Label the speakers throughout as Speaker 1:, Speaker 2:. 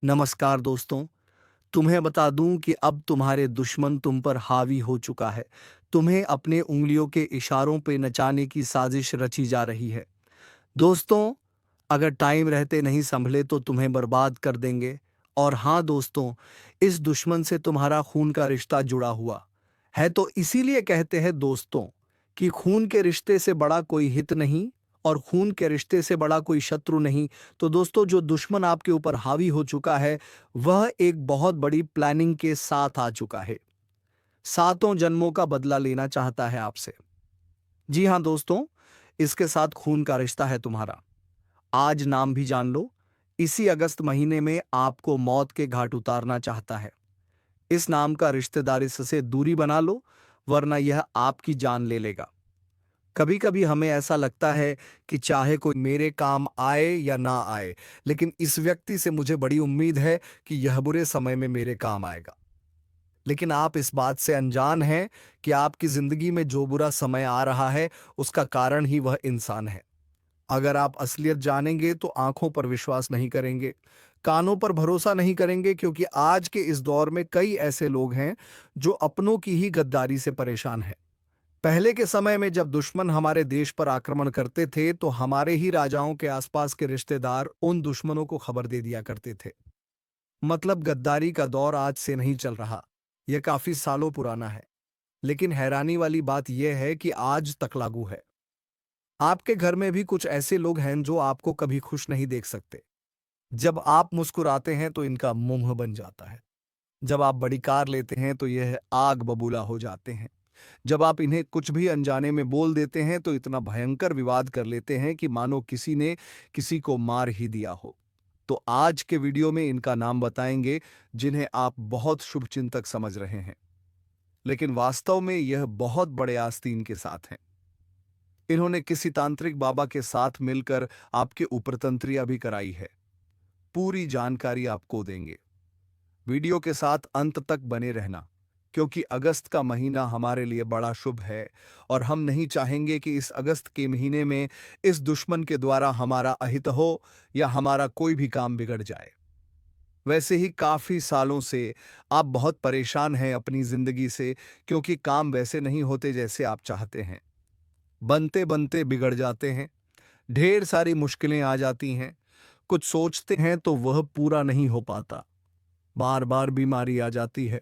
Speaker 1: नमस्कार दोस्तों। तुम्हें बता दूं कि अब तुम्हारे दुश्मन तुम पर हावी हो चुका है। तुम्हें अपने उंगलियों के इशारों पे नचाने की साजिश रची जा रही है। दोस्तों, अगर टाइम रहते नहीं संभले तो तुम्हें बर्बाद कर देंगे। और हाँ दोस्तों, इस दुश्मन से तुम्हारा खून का रिश्ता जुड़ा हुआ है, तो इसीलिए कहते हैं दोस्तों कि खून के रिश्ते से बड़ा कोई हित नहीं और खून के रिश्ते से बड़ा कोई शत्रु नहीं। तो दोस्तों, जो दुश्मन आपके ऊपर हावी हो चुका है, वह एक बहुत बड़ी प्लानिंग के साथ आ चुका है। सातों जन्मों का बदला लेना चाहता है आपसे। जी हाँ दोस्तों, इसके साथ खून का रिश्ता है तुम्हारा। आज नाम भी जान लो। इसी अगस्त महीने में आपको मौत के घाट उतारना चाहता है। इस नाम का रिश्तेदारी से दूरी बना लो, वरना यह आपकी जान ले लेगा। कभी कभी हमें ऐसा लगता है कि चाहे कोई मेरे काम आए या ना आए, लेकिन इस व्यक्ति से मुझे बड़ी उम्मीद है कि यह बुरे समय में मेरे काम आएगा। लेकिन आप इस बात से अनजान हैं कि आपकी जिंदगी में जो बुरा समय आ रहा है, उसका कारण ही वह इंसान है। अगर आप असलियत जानेंगे तो आंखों पर विश्वास नहीं करेंगे, कानों पर भरोसा नहीं करेंगे, क्योंकि आज के इस दौर में कई ऐसे लोग हैं जो अपनों की ही गद्दारी से परेशान हैं। पहले के समय में जब दुश्मन हमारे देश पर आक्रमण करते थे, तो हमारे ही राजाओं के आसपास के रिश्तेदार उन दुश्मनों को खबर दे दिया करते थे। मतलब गद्दारी का दौर आज से नहीं चल रहा, यह काफी सालों पुराना है। लेकिन हैरानी वाली बात यह है कि आज तक लागू है। आपके घर में भी कुछ ऐसे लोग हैं जो आपको कभी खुश नहीं देख सकते। जब आप मुस्कुराते हैं तो इनका मुंह बन जाता है। जब आप बड़ी कार लेते हैं तो यह आग बबूला हो जाते हैं। जब आप इन्हें कुछ भी अनजाने में बोल देते हैं तो इतना भयंकर विवाद कर लेते हैं कि मानो किसी ने किसी को मार ही दिया हो। तो आज के वीडियो में इनका नाम बताएंगे, जिन्हें आप बहुत शुभचिंतक समझ रहे हैं, लेकिन वास्तव में यह बहुत बड़े आस्तीन के साथ हैं। इन्होंने किसी तांत्रिक बाबा के साथ मिलकर आपके ऊपर तंत्रियां भी कराई है। पूरी जानकारी आपको देंगे। वीडियो के साथ अंत तक बने रहना, क्योंकि अगस्त का महीना हमारे लिए बड़ा शुभ है और हम नहीं चाहेंगे कि इस अगस्त के महीने में इस दुश्मन के द्वारा हमारा अहित हो या हमारा कोई भी काम बिगड़ जाए। वैसे ही काफी सालों से आप बहुत परेशान हैं अपनी जिंदगी से, क्योंकि काम वैसे नहीं होते जैसे आप चाहते हैं। बनते बनते बिगड़ जाते हैं। ढेर सारी मुश्किलें आ जाती हैं। कुछ सोचते हैं तो वह पूरा नहीं हो पाता। बार बार बीमारी आ जाती है।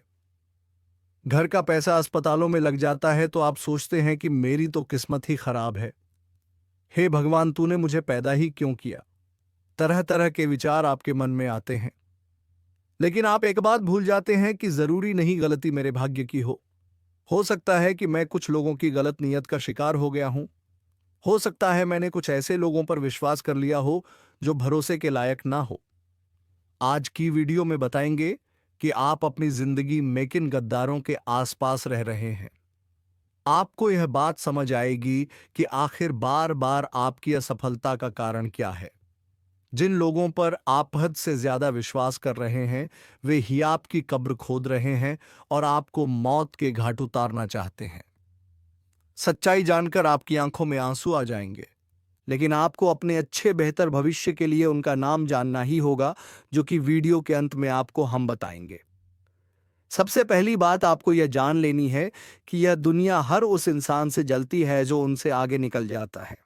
Speaker 1: घर का पैसा अस्पतालों में लग जाता है तो आप सोचते हैं कि मेरी तो किस्मत ही खराब है। हे भगवान, तूने मुझे पैदा ही क्यों किया। तरह तरह के विचार आपके मन में आते हैं। लेकिन आप एक बात भूल जाते हैं कि जरूरी नहीं गलती मेरे भाग्य की हो सकता है कि मैं कुछ लोगों की गलत नीयत का शिकार हो गया हूं। हो सकता है मैंने कुछ ऐसे लोगों पर विश्वास कर लिया हो जो भरोसे के लायक ना हो। आज की वीडियो में बताएंगे कि आप अपनी जिंदगी में किन गद्दारों के आसपास रह रहे हैं। आपको यह बात समझ आएगी कि आखिर बार बार आपकी असफलता का कारण क्या है। जिन लोगों पर आप हद से ज्यादा विश्वास कर रहे हैं, वे ही आपकी कब्र खोद रहे हैं और आपको मौत के घाट उतारना चाहते हैं। सच्चाई जानकर आपकी आंखों में आंसू आ जाएंगे, लेकिन आपको अपने अच्छे बेहतर भविष्य के लिए उनका नाम जानना ही होगा, जो कि वीडियो के अंत में आपको हम बताएंगे। सबसे पहली बात आपको यह जान लेनी है कि यह दुनिया हर उस इंसान से जलती है जो उनसे आगे निकल जाता है।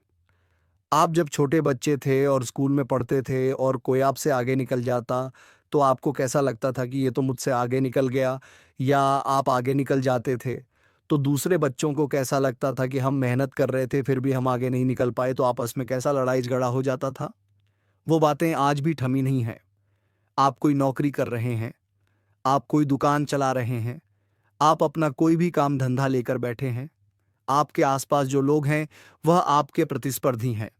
Speaker 1: आप जब छोटे बच्चे थे और स्कूल में पढ़ते थे और कोई आपसे आगे निकल जाता, तो आपको कैसा लगता था कि ये तो मुझसे आगे निकल गया, या आप आगे निकल जाते थे तो दूसरे बच्चों को कैसा लगता था कि हम मेहनत कर रहे थे फिर भी हम आगे नहीं निकल पाए, तो आपस में कैसा लड़ाई झगड़ा हो जाता था। वो बातें आज भी थमी नहीं हैं। आप कोई नौकरी कर रहे हैं, आप कोई दुकान चला रहे हैं, आप अपना कोई भी काम धंधा लेकर बैठे हैं। आपके आसपास जो लोग हैं वह आपके प्रतिस्पर्धी हैं,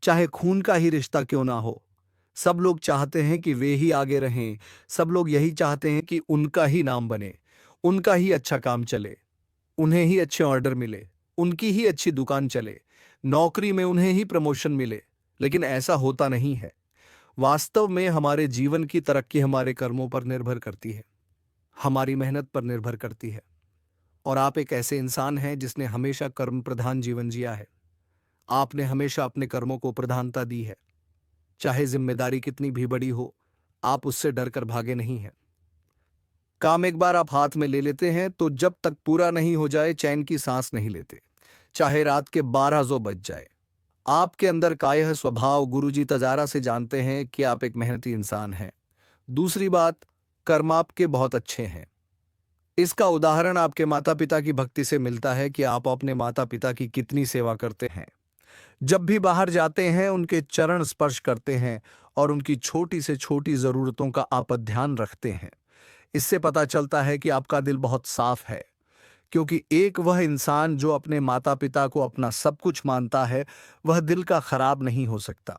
Speaker 1: चाहे खून का ही रिश्ता क्यों ना हो। सब लोग चाहते हैं कि वे ही आगे रहें। सब लोग यही चाहते हैं कि उनका ही नाम बने, उनका ही अच्छा काम चले, उन्हें ही अच्छे ऑर्डर मिले, उनकी ही अच्छी दुकान चले, नौकरी में उन्हें ही प्रमोशन मिले। लेकिन ऐसा होता नहीं है। वास्तव में हमारे जीवन की तरक्की हमारे कर्मों पर निर्भर करती है, हमारी मेहनत पर निर्भर करती है। और आप एक ऐसे इंसान हैं जिसने हमेशा कर्म प्रधान जीवन जिया है। आपने हमेशा अपने कर्मों को प्रधानता दी है। चाहे जिम्मेदारी कितनी भी बड़ी हो, आप उससे डर कर भागे नहीं हैं। काम एक बार आप हाथ में ले लेते हैं तो जब तक पूरा नहीं हो जाए चैन की सांस नहीं लेते, चाहे रात के 12 बज जाए। आपके अंदर का यह स्वभाव गुरुजी तजारा से जानते हैं कि आप एक मेहनती इंसान हैं। दूसरी बात, कर्म आपके बहुत अच्छे हैं। इसका उदाहरण आपके माता पिता की भक्ति से मिलता है कि आप अपने माता पिता की कितनी सेवा करते हैं। जब भी बाहर जाते हैं उनके चरण स्पर्श करते हैं और उनकी छोटी से छोटी जरूरतों का आप ध्यान रखते हैं। इससे पता चलता है कि आपका दिल बहुत साफ है, क्योंकि एक वह इंसान जो अपने माता पिता को अपना सब कुछ मानता है वह दिल का खराब नहीं हो सकता।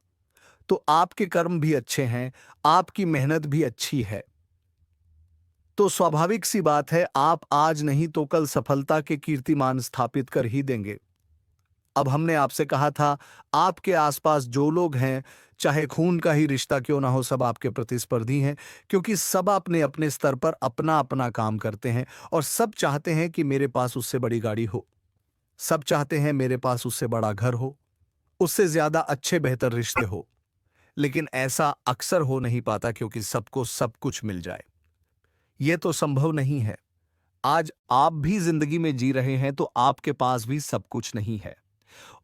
Speaker 1: तो आपके कर्म भी अच्छे हैं, आपकी मेहनत भी अच्छी है। तो स्वाभाविक सी बात है, आप आज नहीं तो कल सफलता के कीर्तिमान स्थापित कर ही देंगे। अब हमने आपसे कहा था, आपके आसपास जो लोग हैं, चाहे खून का ही रिश्ता क्यों ना हो, सब आपके प्रतिस्पर्धी हैं, क्योंकि सब अपने अपने स्तर पर अपना अपना काम करते हैं और सब चाहते हैं कि मेरे पास उससे बड़ी गाड़ी हो, सब चाहते हैं मेरे पास उससे बड़ा घर हो, उससे ज्यादा अच्छे बेहतर रिश्ते हो। लेकिन ऐसा अक्सर हो नहीं पाता क्योंकि सबको सब कुछ मिल जाए, यह तो संभव नहीं है। आज आप भी जिंदगी में जी रहे हैं तो आपके पास भी सब कुछ नहीं है।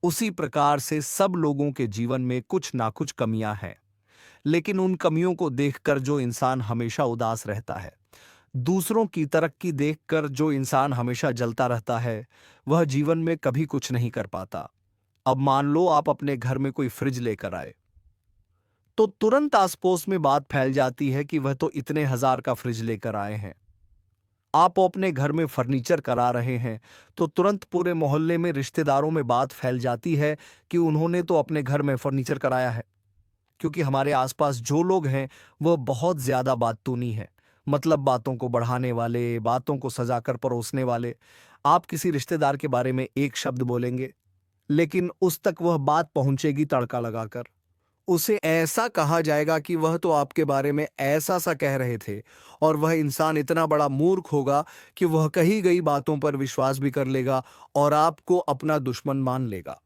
Speaker 1: उसी प्रकार से सब लोगों के जीवन में कुछ ना कुछ कमियां हैं, लेकिन उन कमियों को देखकर जो इंसान हमेशा उदास रहता है, दूसरों की तरक्की देखकर जो इंसान हमेशा जलता रहता है, वह जीवन में कभी कुछ नहीं कर पाता। अब मान लो आप अपने घर में कोई फ्रिज लेकर आए, तो तुरंत आस पड़ोस में बात फैल जाती है कि वह तो इतने हजार का फ्रिज लेकर आए हैं। आप अपने घर में फर्नीचर करा रहे हैं तो तुरंत पूरे मोहल्ले में रिश्तेदारों में बात फैल जाती है कि उन्होंने तो अपने घर में फर्नीचर कराया है। क्योंकि हमारे आसपास जो लोग हैं वह बहुत ज्यादा बातूनी है, मतलब बातों को बढ़ाने वाले, बातों को सजाकर परोसने वाले। आप किसी रिश्तेदार के बारे में एक शब्द बोलेंगे, लेकिन उस तक वह बात पहुंचेगी तड़का लगाकर। उसे ऐसा कहा जाएगा कि वह तो आपके बारे में ऐसा सा कह रहे थे, और वह इंसान इतना बड़ा मूर्ख होगा कि वह कही गई बातों पर विश्वास भी कर लेगा और आपको अपना दुश्मन मान लेगा।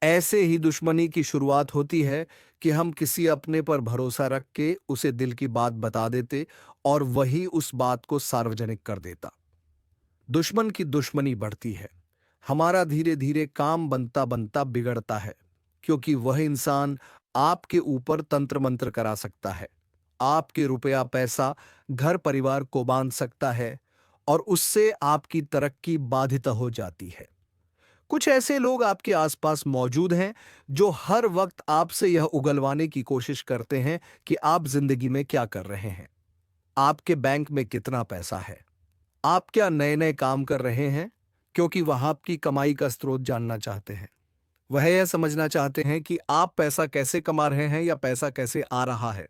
Speaker 1: ऐसे ही दुश्मनी की शुरुआत होती है कि हम किसी अपने पर भरोसा रख के उसे दिल की बात बता देते और वही उस बात को सार्वजनिक कर देता। दुश्मन की दुश्मनी बढ़ती है, हमारा धीरे धीरे काम बनता बनता बिगड़ता है, क्योंकि वह इंसान आपके ऊपर तंत्र मंत्र करा सकता है, आपके रुपया पैसा घर परिवार को बांध सकता है और उससे आपकी तरक्की बाधित हो जाती है। कुछ ऐसे लोग आपके आसपास मौजूद हैं जो हर वक्त आपसे यह उगलवाने की कोशिश करते हैं कि आप जिंदगी में क्या कर रहे हैं, आपके बैंक में कितना पैसा है, आप क्या नए नए काम कर रहे हैं, क्योंकि वह आपकी कमाई का स्रोत जानना चाहते हैं। वह यह समझना चाहते हैं कि आप पैसा कैसे कमा रहे हैं या पैसा कैसे आ रहा है।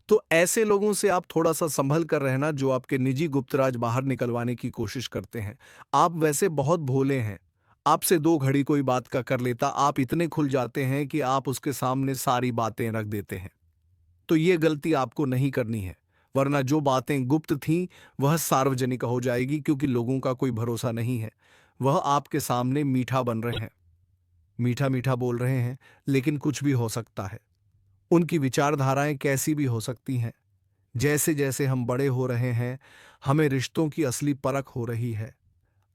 Speaker 1: तो ऐसे लोगों से आप थोड़ा सा संभल कर रहना, जो आपके निजी गुप्तराज बाहर निकलवाने की कोशिश करते हैं। आप वैसे बहुत भोले हैं, आपसे दो घड़ी कोई बात का कर लेता, आप इतने खुल जाते हैं कि आप उसके सामने सारी बातें रख देते हैं। तो ये गलती आपको नहीं करनी है, वरना जो बातें गुप्त थीं वह सार्वजनिक हो जाएगी, क्योंकि लोगों का कोई भरोसा नहीं है। वह आपके सामने मीठा बन रहे हैं, मीठा मीठा बोल रहे हैं, लेकिन कुछ भी हो सकता है। उनकी विचारधाराएं कैसी भी हो सकती हैं। जैसे जैसे हम बड़े हो रहे हैं, हमें रिश्तों की असली परख हो रही है।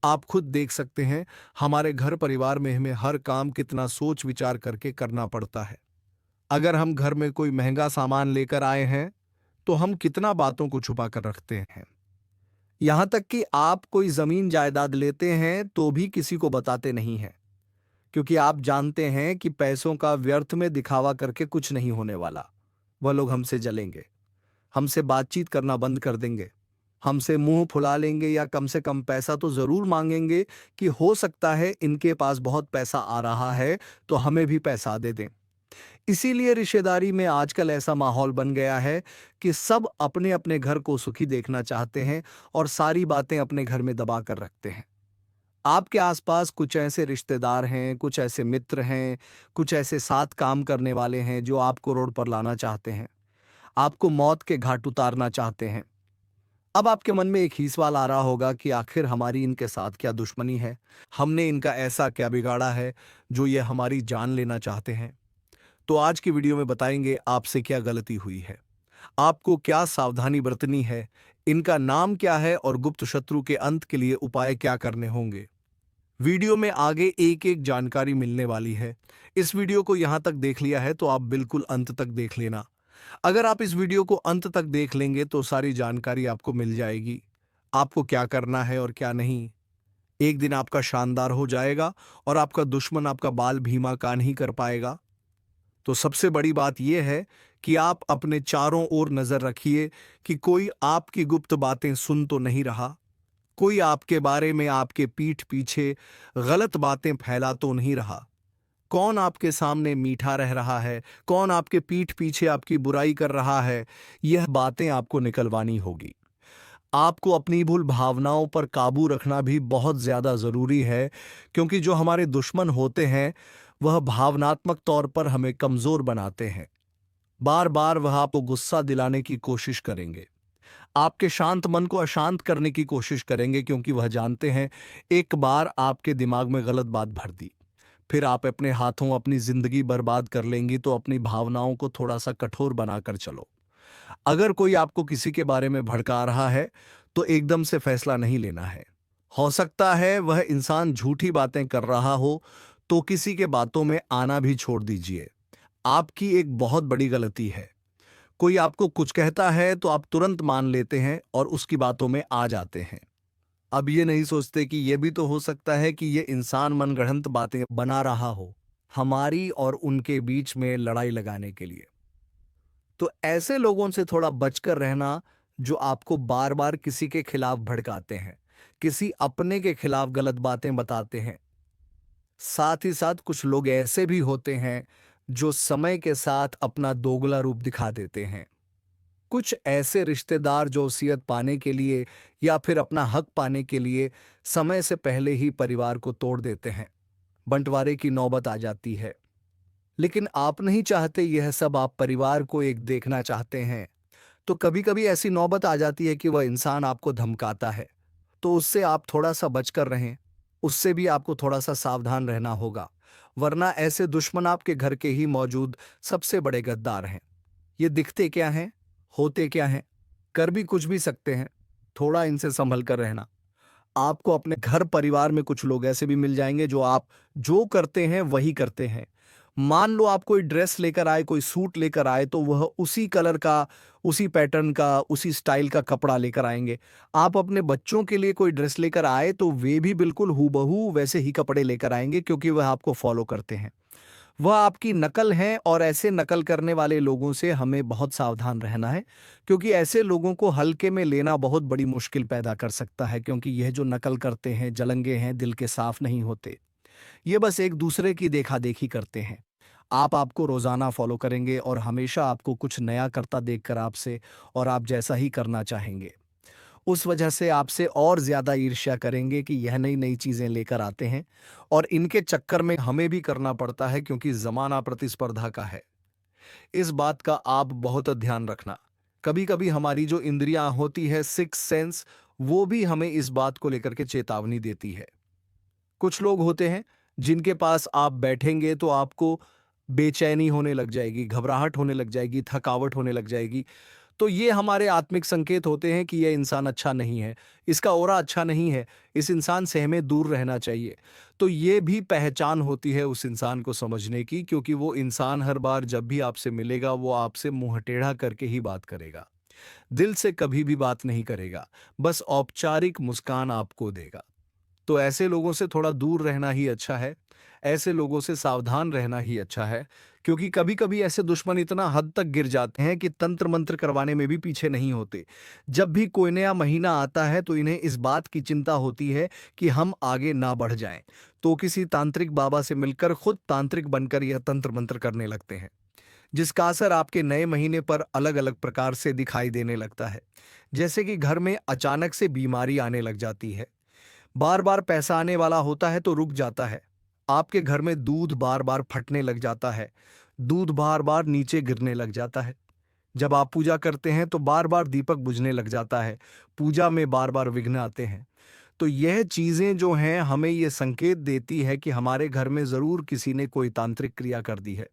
Speaker 1: आप खुद देख सकते हैं, हमारे घर परिवार में हमें हर काम कितना सोच विचार करके करना पड़ता है। अगर हम घर में कोई महंगा सामान लेकर आए हैं तो हम कितना बातों को छुपा कर रखते हैं। यहां तक कि आप कोई जमीन जायदाद लेते हैं तो भी किसी को बताते नहीं हैं, क्योंकि आप जानते हैं कि पैसों का व्यर्थ में दिखावा करके कुछ नहीं होने वाला। वह लोग हमसे जलेंगे, हमसे बातचीत करना बंद कर देंगे, हमसे मुंह फुला लेंगे या कम से कम पैसा तो जरूर मांगेंगे कि हो सकता है इनके पास बहुत पैसा आ रहा है तो हमें भी पैसा दे दें। इसीलिए रिश्तेदारी में आजकल ऐसा माहौल बन गया है कि सब अपने अपने घर को सुखी देखना चाहते हैं और सारी बातें अपने घर में दबा कर रखते हैं। आपके आसपास कुछ ऐसे रिश्तेदार हैं, कुछ ऐसे मित्र हैं, कुछ ऐसे साथ काम करने वाले हैं जो आपको रोड पर लाना चाहते हैं, आपको मौत के घाट उतारना चाहते हैं। अब आपके मन में एक ही सवाल आ रहा होगा कि आखिर हमारी इनके साथ क्या दुश्मनी है, हमने इनका ऐसा क्या बिगाड़ा है जो ये हमारी जान लेना चाहते हैं। तो आज की वीडियो में बताएंगे आपसे क्या गलती हुई है, आपको क्या सावधानी बरतनी है, इनका नाम क्या है और गुप्त शत्रु के अंत के लिए उपाय क्या करने होंगे। वीडियो में आगे एक एक जानकारी मिलने वाली है। इस वीडियो को यहाँ तक देख लिया है तो आप बिल्कुल अंत तक देख लेना। अगर आप इस वीडियो को अंत तक देख लेंगे तो सारी जानकारी आपको मिल जाएगी, आपको क्या करना है और क्या नहीं। एक दिन आपका शानदार हो जाएगा और आपका दुश्मन आपका बाल भीमा का नहीं कर पाएगा। तो सबसे बड़ी बात यह है कि आप अपने चारों ओर नजर रखिए कि कोई आपकी गुप्त बातें सुन तो नहीं रहा, कोई आपके बारे में आपके पीठ पीछे गलत बातें फैला तो नहीं रहा। कौन आपके सामने मीठा रह रहा है, कौन आपके पीठ पीछे आपकी बुराई कर रहा है, यह बातें आपको निकलवानी होगी। आपको अपनी भूल भावनाओं पर काबू रखना भी बहुत ज्यादा जरूरी है, क्योंकि जो हमारे दुश्मन होते हैं वह भावनात्मक तौर पर हमें कमजोर बनाते हैं। बार बार वह आपको गुस्सा दिलाने की कोशिश करेंगे, आपके शांत मन को अशांत करने की कोशिश करेंगे, क्योंकि वह जानते हैं एक बार आपके दिमाग में गलत बात भर दी फिर आप अपने हाथों अपनी जिंदगी बर्बाद कर लेंगी। तो अपनी भावनाओं को थोड़ा सा कठोर बनाकर चलो। अगर कोई आपको किसी के बारे में भड़का रहा है तो एकदम से फैसला नहीं लेना है। हो सकता है वह इंसान झूठी बातें कर रहा हो, तो किसी के बातों में आना भी छोड़ दीजिए। आपकी एक बहुत बड़ी गलती है, कोई आपको कुछ कहता है तो आप तुरंत मान लेते हैं और उसकी बातों में आ जाते हैं। अब ये नहीं सोचते कि ये भी तो हो सकता है कि ये इंसान मनगढ़ंत बातें बना रहा हो हमारी और उनके बीच में लड़ाई लगाने के लिए। तो ऐसे लोगों से थोड़ा बचकर रहना, जो आपको बार बार किसी के खिलाफ भड़काते हैं, किसी अपने के खिलाफ गलत बातें बताते हैं। साथ ही साथ कुछ लोग ऐसे भी होते हैं जो समय के साथ अपना दोगला रूप दिखा देते हैं। कुछ ऐसे रिश्तेदार जो वसीयत पाने के लिए या फिर अपना हक पाने के लिए समय से पहले ही परिवार को तोड़ देते हैं। बंटवारे की नौबत आ जाती है। लेकिन आप नहीं चाहते यह सब, आप परिवार को एक देखना चाहते हैं। तो कभी कभी ऐसी नौबत आ जाती है कि वह इंसान आपको धमकाता है, तो उससे आप थोड़ा सा बचकर रहें। उससे भी आपको थोड़ा सा सावधान रहना होगा, वरना ऐसे दुश्मन आपके घर के ही मौजूद सबसे बड़े गद्दार हैं। ये दिखते क्या हैं, होते क्या हैं, कर भी कुछ भी सकते हैं। थोड़ा इनसे संभल कर रहना। आपको अपने घर परिवार में कुछ लोग ऐसे भी मिल जाएंगे जो आप जो करते हैं वही करते हैं। मान लो आप कोई ड्रेस लेकर आए, कोई सूट लेकर आए, तो वह उसी कलर का, उसी पैटर्न का, उसी स्टाइल का कपड़ा लेकर आएंगे। आप अपने बच्चों के लिए कोई ड्रेस लेकर आए तो वे भी बिल्कुल हूबहू वैसे ही कपड़े लेकर आएंगे, क्योंकि वह आपको फॉलो करते हैं। वह आपकी नकल हैं और ऐसे नकल करने वाले लोगों से हमें बहुत सावधान रहना है, क्योंकि ऐसे लोगों को हल्के में लेना बहुत बड़ी मुश्किल पैदा कर सकता है, क्योंकि यह जो नकल करते हैं जलंगे हैं, दिल के साफ नहीं होते। ये बस एक दूसरे की देखा-देखी करते हैं। आप आपको रोज़ाना फ़ॉलो करेंगे और हमेशा आपको कुछ नया करता देखकर आपसे और आप जैसा ही करना चाहेंगे। उस वजह से आपसे और ज़्यादा ईर्ष्या करेंगे कि यह नई-नई चीज़ें लेकर आते हैं और इनके चक्कर में हमें भी करना पड़ता है, क्योंकि ज़माना प्रतिस्पर्धा का है। इस बात का आप बहुत ध्यान रखना। कभी-कभी हमारी जो इंद्रियाँ होती है, सिक्स्थ सेंस, वो भी हमें इस बात को लेकर के चेतावनी देती है। कुछ लोग होते हैं जिनके पास आप बैठेंगे तो आपको बेचैनी होने लग जाएगी, घबराहट होने लग जाएगी, थकावट होने लग जाएगी। तो ये हमारे आत्मिक संकेत होते हैं कि यह इंसान अच्छा नहीं है, इसका ऑरा अच्छा नहीं है, इस इंसान से हमें दूर रहना चाहिए। तो ये भी पहचान होती है उस इंसान को समझने की, क्योंकि वो इंसान हर बार जब भी आपसे मिलेगा वो आपसे मुंह टेढ़ा करके ही बात करेगा। दिल से कभी भी बात नहीं करेगा, बस औपचारिक मुस्कान आपको देगा। तो ऐसे लोगों से थोड़ा दूर रहना ही अच्छा है, ऐसे लोगों से सावधान रहना ही अच्छा है, क्योंकि कभी-कभी ऐसे दुश्मन इतना हद तक गिर जाते हैं कि तंत्र-मंत्र करवाने में भी पीछे नहीं होते। जब भी कोई नया महीना आता है तो इन्हें इस बात की चिंता होती है कि हम आगे ना बढ़ जाएं, तो किसी तांत्रिक बाबा से मिलकर खुद तांत्रिक बनकर यह तंत्र-मंत्र करने लगते हैं, जिसका असर आपके नए महीने पर अलग-अलग प्रकार से दिखाई देने लगता है। जैसे कि घर में अचानक से बीमारी आने लग जाती है, बार-बार पैसा आने वाला होता है तो रुक जाता है। आपके घर में दूध बार-बार फटने लग जाता है, दूध बार-बार नीचे गिरने लग जाता है। जब आप पूजा करते हैं तो बार-बार दीपक बुझने लग जाता है, पूजा में बार-बार विघ्न आते हैं। तो यह चीज़ें जो हैं हमें ये संकेत देती है कि हमारे घर में ज़रूर किसी ने कोई तांत्रिक क्रिया कर दी है।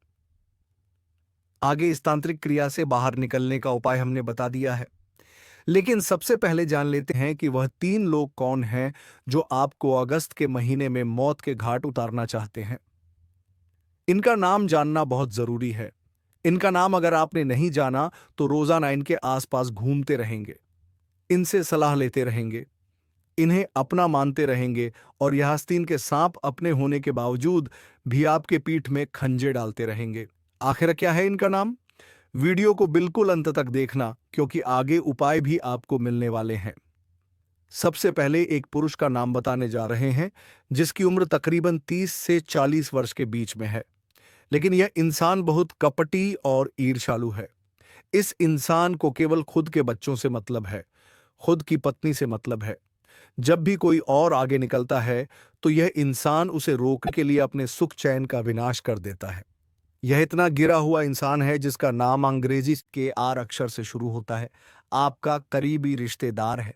Speaker 1: आगे इस तांत्रिक क्रिया से बाहर निकलने का उपाय हमने बता दिया है, लेकिन सबसे पहले जान लेते हैं कि वह 3 लोग कौन हैं जो आपको अगस्त के महीने में मौत के घाट उतारना चाहते हैं। इनका नाम जानना बहुत जरूरी है। इनका नाम अगर आपने नहीं जाना तो रोजाना इनके आसपास घूमते रहेंगे, इनसे सलाह लेते रहेंगे, इन्हें अपना मानते रहेंगे और यह आस्तीन के सांप अपने होने के बावजूद भी आपके पीठ में खंजे डालते रहेंगे। आखिर क्या है इनका नाम? वीडियो को बिल्कुल अंत तक देखना, क्योंकि आगे उपाय भी आपको मिलने वाले हैं। सबसे पहले एक पुरुष का नाम बताने जा रहे हैं जिसकी उम्र तकरीबन 30 से 40 वर्ष के बीच में है, लेकिन यह इंसान बहुत कपटी और ईर्ष्यालु है। इस इंसान को केवल खुद के बच्चों से मतलब है, खुद की पत्नी से मतलब है। जब भी कोई और आगे निकलता है तो यह इंसान उसे रोकने के लिए अपने सुख चैन का विनाश कर देता है। यह इतना गिरा हुआ इंसान है जिसका नाम अंग्रेजी के आर अक्षर से शुरू होता है। आपका करीबी रिश्तेदार है।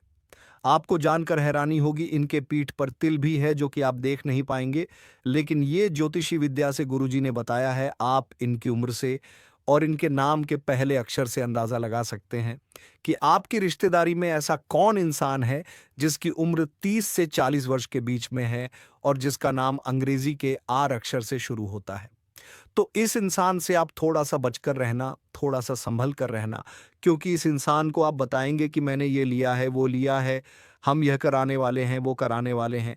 Speaker 1: आपको जानकर हैरानी होगी, इनके पीठ पर तिल भी है जो कि आप देख नहीं पाएंगे, लेकिन ये ज्योतिषी विद्या से गुरुजी ने बताया है। आप इनकी उम्र से और इनके नाम के पहले अक्षर से अंदाजा लगा सकते हैं कि आपकी रिश्तेदारी में ऐसा कौन इंसान है जिसकी उम्र 30 से 40 वर्ष के बीच में है और जिसका नाम अंग्रेजी के आर अक्षर से शुरू होता है। तो इस इंसान से आप थोड़ा सा बचकर रहना, थोड़ा सा संभल कर रहना, क्योंकि इस इंसान को आप बताएंगे कि मैंने ये लिया है, वो लिया है, हम यह कराने वाले हैं, वो कराने वाले हैं,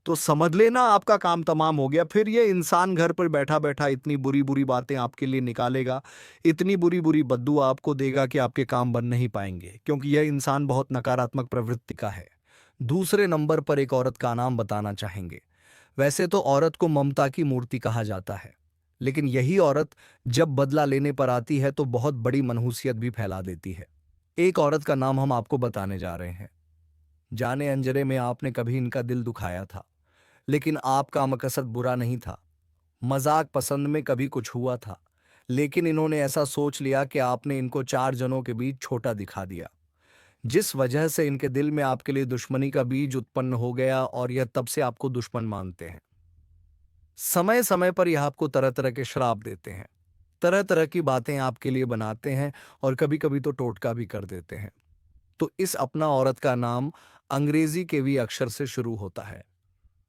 Speaker 1: तो समझ लेना आपका काम तमाम हो गया। फिर ये इंसान घर पर बैठा बैठा इतनी बुरी बुरी बातें आपके लिए निकालेगा, इतनी बुरी बुरी बद्दू आपको देगा कि आपके काम बन नहीं पाएंगे, क्योंकि यह इंसान बहुत नकारात्मक प्रवृत्ति का है। दूसरे नंबर पर एक औरत का नाम बताना चाहेंगे। वैसे तो औरत को ममता की मूर्ति कहा जाता है, लेकिन यही औरत जब बदला लेने पर आती है तो बहुत बड़ी मनहूसियत भी फैला देती है। एक औरत का नाम हम आपको बताने जा रहे हैं। जाने अनजाने में आपने कभी इनका दिल दुखाया था, लेकिन आपका मकसद बुरा नहीं था। मजाक पसंद में कभी कुछ हुआ था, लेकिन इन्होंने ऐसा सोच लिया कि आपने इनको 4 जनों के बीच छोटा दिखा दिया, जिस वजह से इनके दिल में आपके लिए दुश्मनी का बीज उत्पन्न हो गया और यह तब से आपको दुश्मन मानते हैं। समय समय पर यह आपको तरह तरह के श्राप देते हैं, तरह तरह की बातें आपके लिए बनाते हैं और कभी कभी तो टोटका भी कर देते हैं। तो इस अपना औरत का नाम अंग्रेजी के वी अक्षर से शुरू होता है।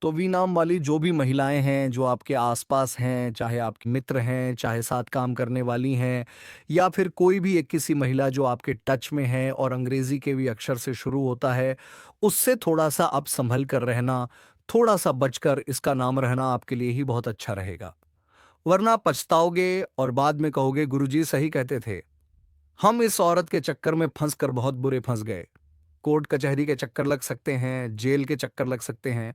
Speaker 1: तो वी नाम वाली जो भी महिलाएं हैं जो आपके आसपास हैं, चाहे आपके मित्र हैं, चाहे साथ काम करने वाली हैं, या फिर कोई भी एक किसी महिला जो आपके टच में है और अंग्रेजी के भी अक्षर से शुरू होता है, उससे थोड़ा सा आप संभल कर रहना, थोड़ा सा बचकर इसका नाम रहना आपके लिए ही बहुत अच्छा रहेगा। वरना पछताओगे और बाद में कहोगे गुरुजी सही कहते थे, हम इस औरत के चक्कर में फंस कर बहुत बुरे फंस गए। कोर्ट कचहरी के चक्कर लग सकते हैं, जेल के चक्कर लग सकते हैं।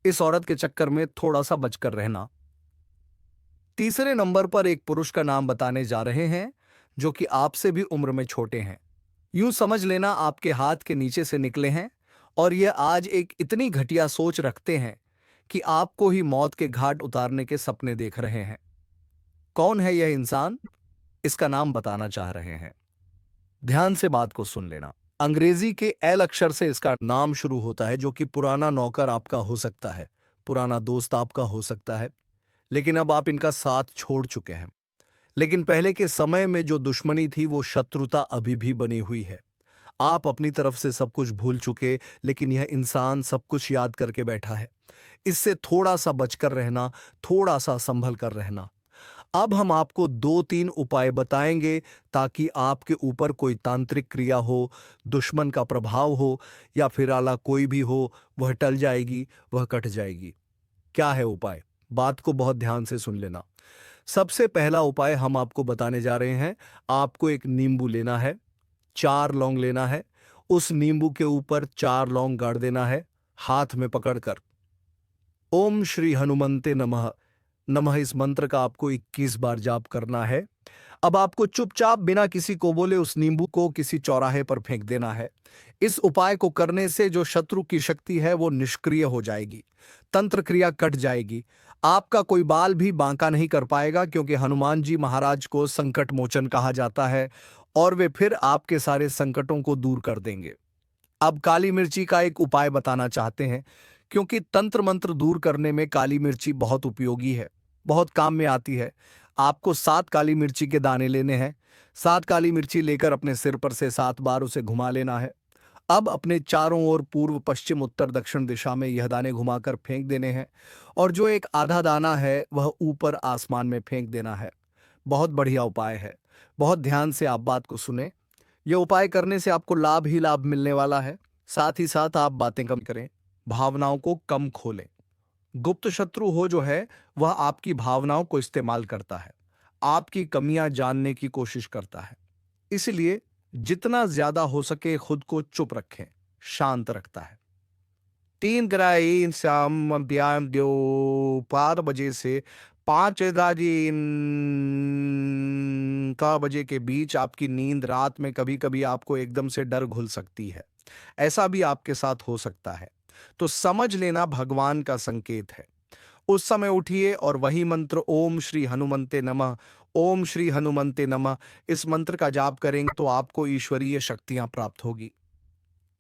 Speaker 1: इस औरत के चक्कर में थोड़ा सा बचकर रहना। तीसरे नंबर पर एक पुरुष का नाम बताने जा रहे हैं जो कि आपसे भी उम्र में छोटे हैं। यूं समझ लेना आपके हाथ के नीचे से निकले हैं और यह आज एक इतनी घटिया सोच रखते हैं कि आपको ही मौत के घाट उतारने के सपने देख रहे हैं। कौन है यह इंसान? इसका नाम बताना चाह रहे हैं। ध्यान से बात को सुन लेना। अंग्रेजी के एल अक्षर से इसका नाम शुरू होता है, जो कि पुराना नौकर आपका हो सकता है, पुराना दोस्त आपका हो सकता है, लेकिन अब आप इनका साथ छोड़ चुके हैं। लेकिन पहले के समय में जो दुश्मनी थी वो शत्रुता अभी भी बनी हुई है। आप अपनी तरफ से सब कुछ भूल चुके, लेकिन यह इंसान सब कुछ याद करके बैठा है। इससे थोड़ा सा बचकर रहना, थोड़ा सा संभल कर रहना। अब हम आपको 2-3 उपाय बताएंगे ताकि आपके ऊपर कोई तांत्रिक क्रिया हो, दुश्मन का प्रभाव हो या फिर आला कोई भी हो, वह टल जाएगी, वह कट जाएगी। क्या है उपाय? बात को बहुत ध्यान से सुन लेना। सबसे पहला उपाय हम आपको बताने जा रहे हैं। आपको एक नींबू लेना है, 4 लौंग लेना है, उस नींबू के ऊपर 4 लौंग गाड़ देना है हाथ में पकड़कर। ओम श्री हनुमंते नमः नमः इस मंत्र का आपको 21 बार जाप करना है। अब आपको चुपचाप बिना किसी को बोले उस नींबू को किसी चौराहे पर फेंक देना है। इस उपाय को करने से जो शत्रु की शक्ति है वो निष्क्रिय हो जाएगी, तंत्र क्रिया कट जाएगी। आपका कोई बाल भी बांका नहीं कर पाएगा, क्योंकि हनुमान जी महाराज को संकट मोचन कहा जाता है और वे फिर आपके सारे संकटों को दूर कर देंगे। अब काली मिर्ची का एक उपाय बताना चाहते हैं, क्योंकि तंत्र मंत्र दूर करने में काली मिर्ची बहुत उपयोगी है, बहुत काम में आती है। आपको 7 काली मिर्ची के दाने लेने हैं। 7 काली मिर्ची लेकर अपने सिर पर से 7 बार उसे घुमा लेना है। अब अपने चारों ओर पूर्व पश्चिम उत्तर दक्षिण दिशा में यह दाने घुमाकर फेंक देने हैं और जो एक आधा दाना है वह ऊपर आसमान में फेंक देना है। बहुत बढ़िया उपाय है। बहुत ध्यान से आप बात को सुने। यह उपाय करने से आपको लाभ ही लाभ मिलने वाला है। साथ ही साथ आप बातें कम करें, भावनाओं को कम खोलें। गुप्त शत्रु हो जो है वह आपकी भावनाओं को इस्तेमाल करता है, आपकी कमियां जानने की कोशिश करता है। इसलिए जितना ज्यादा हो सके खुद को चुप रखें, शांत रखता है। 3 शाम अध्याय दो 5 बजे से 5 बजे के बीच आपकी नींद रात में कभी कभी आपको एकदम से डर घुल सकती है। ऐसा भी आपके साथ हो सकता है, तो समझ लेना भगवान का संकेत है। उस समय उठिए और वही मंत्र ओम श्री हनुमंते नमः, ओम श्री हनुमंते नमः, इस मंत्र का जाप करेंगे तो आपको ईश्वरीय शक्तियां प्राप्त होगी,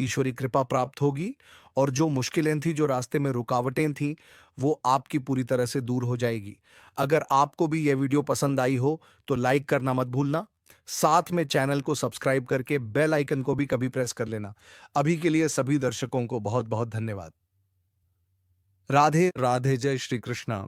Speaker 1: ईश्वरी कृपा प्राप्त होगी और जो मुश्किलें थी, जो रास्ते में रुकावटें थी, वो आपकी पूरी तरह से दूर हो जाएगी। अगर आपको भी यह वीडियो पसंद आई हो तो लाइक करना मत भूलना। साथ में चैनल को सब्सक्राइब करके बेल आइकन को भी कभी प्रेस कर लेना। अभी के लिए सभी दर्शकों को बहुत बहुत धन्यवाद। राधे राधे, जय श्री कृष्णा।